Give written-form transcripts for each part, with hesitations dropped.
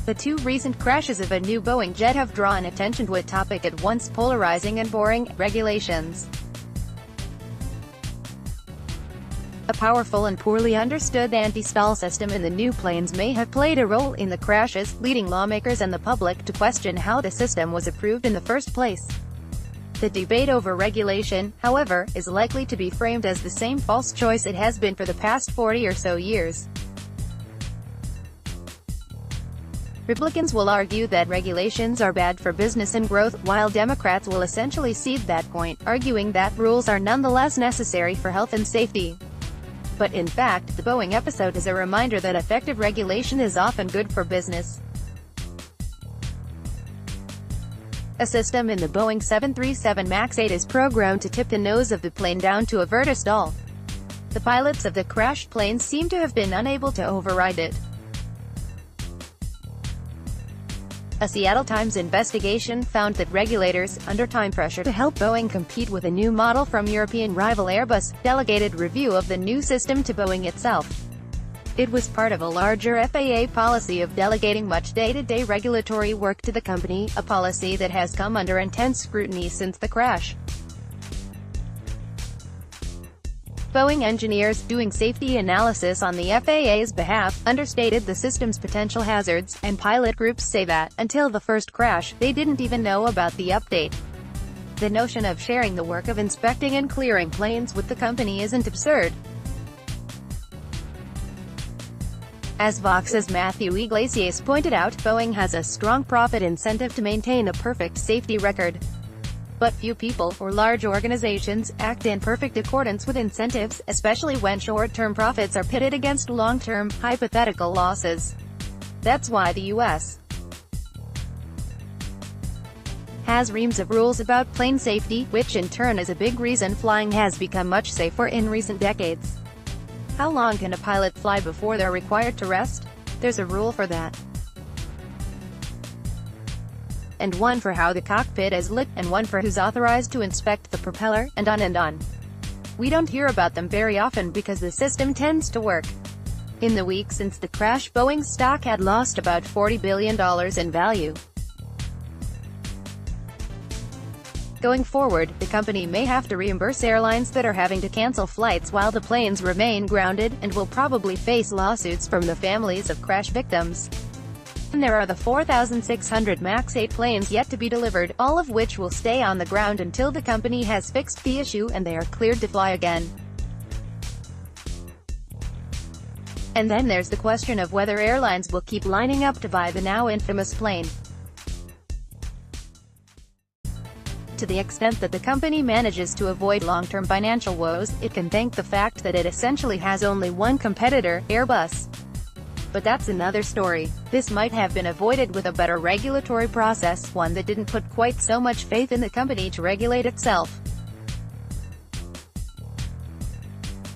The two recent crashes of a new Boeing jet have drawn attention to a topic at once polarizing and boring: regulations. A powerful and poorly understood anti-stall system in the new planes may have played a role in the crashes, leading lawmakers and the public to question how the system was approved in the first place. The debate over regulation, however, is likely to be framed as the same false choice it has been for the past 40 or so years. Republicans will argue that regulations are bad for business and growth, while Democrats will essentially cede that point, arguing that rules are nonetheless necessary for health and safety. But in fact, the Boeing episode is a reminder that effective regulation is often good for business. A system in the Boeing 737 MAX 8 is programmed to tip the nose of the plane down to avert a stall. The pilots of the crashed planes seem to have been unable to override it. A Seattle Times investigation found that regulators, under time pressure to help Boeing compete with a new model from European rival Airbus, delegated review of the new system to Boeing itself. It was part of a larger FAA policy of delegating much day-to-day regulatory work to the company, a policy that has come under intense scrutiny since the crash. Boeing engineers, doing safety analysis on the FAA's behalf, understated the system's potential hazards, and pilot groups say that, until the first crash, they didn't even know about the update. The notion of sharing the work of inspecting and clearing planes with the company isn't absurd. As Vox's Matthew Iglesias pointed out, Boeing has a strong profit incentive to maintain a perfect safety record. But few people, or large organizations, act in perfect accordance with incentives, especially when short-term profits are pitted against long-term, hypothetical losses. That's why the U.S. has reams of rules about plane safety, which in turn is a big reason flying has become much safer in recent decades. How long can a pilot fly before they're required to rest? There's a rule for that. And one for how the cockpit is lit, and one for who's authorized to inspect the propeller, and on and on. We don't hear about them very often because the system tends to work. In the week since the crash, Boeing's stock had lost about $40 billion in value. Going forward, the company may have to reimburse airlines that are having to cancel flights while the planes remain grounded, and will probably face lawsuits from the families of crash victims. And there are the 4,600 MAX 8 planes yet to be delivered, all of which will stay on the ground until the company has fixed the issue and they are cleared to fly again. And then there's the question of whether airlines will keep lining up to buy the now infamous plane. To the extent that the company manages to avoid long-term financial woes, it can thank the fact that it essentially has only one competitor, Airbus. But that's another story. This might have been avoided with a better regulatory process, one that didn't put quite so much faith in the company to regulate itself.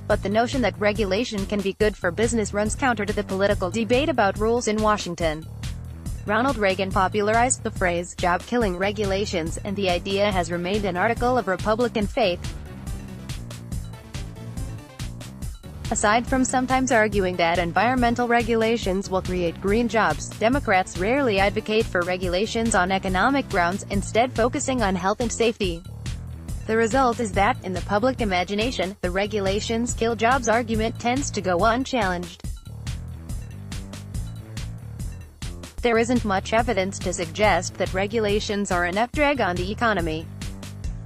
But the notion that regulation can be good for business runs counter to the political debate about rules in Washington. Ronald Reagan popularized the phrase, job-killing regulations, and the idea has remained an article of Republican faith. Aside from sometimes arguing that environmental regulations will create green jobs, Democrats rarely advocate for regulations on economic grounds, instead focusing on health and safety. The result is that, in the public imagination, the regulations kill jobs argument tends to go unchallenged. There isn't much evidence to suggest that regulations are a net drag on the economy.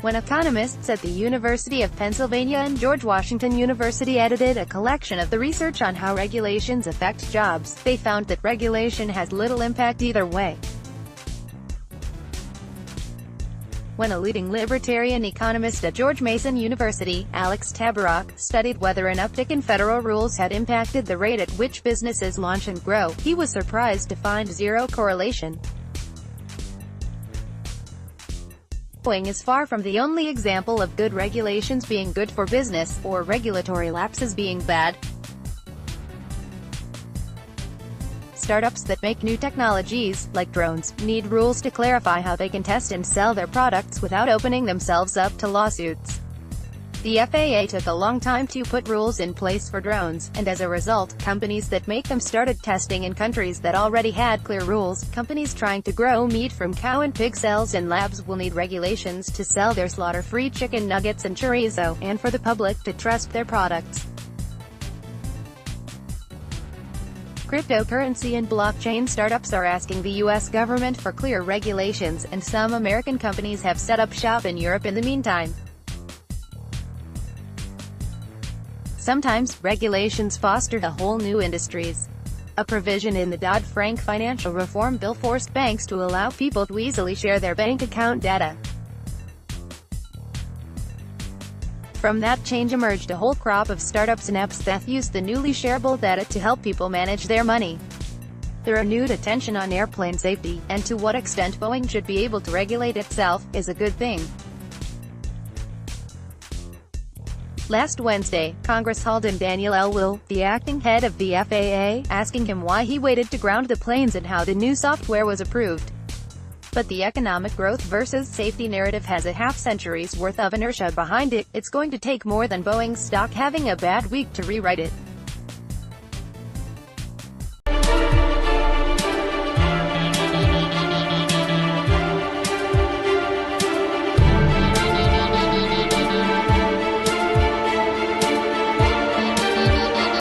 When economists at the University of Pennsylvania and George Washington University edited a collection of the research on how regulations affect jobs, they found that regulation has little impact either way. When a leading libertarian economist at George Mason University, Alex Tabarrok, studied whether an uptick in federal rules had impacted the rate at which businesses launch and grow, he was surprised to find zero correlation. Boeing is far from the only example of good regulations being good for business, or regulatory lapses being bad. Startups that make new technologies, like drones, need rules to clarify how they can test and sell their products without opening themselves up to lawsuits. The FAA took a long time to put rules in place for drones, and as a result, companies that make them started testing in countries that already had clear rules. Companies trying to grow meat from cow and pig cells in labs will need regulations to sell their slaughter-free chicken nuggets and chorizo, and for the public to trust their products. Cryptocurrency and blockchain startups are asking the U.S. government for clear regulations, and some American companies have set up shop in Europe in the meantime. Sometimes, regulations foster a whole new industries. A provision in the Dodd-Frank financial reform bill forced banks to allow people to easily share their bank account data. From that change emerged a whole crop of startups and apps that use the newly shareable data to help people manage their money. There are renewed attention on airplane safety, and to what extent Boeing should be able to regulate itself, is a good thing. Last Wednesday, Congress hauled in Daniel L. Will, the acting head of the FAA, asking him why he waited to ground the planes and how the new software was approved. But the economic growth versus safety narrative has a half-century's worth of inertia behind it. It's going to take more than Boeing's stock having a bad week to rewrite it.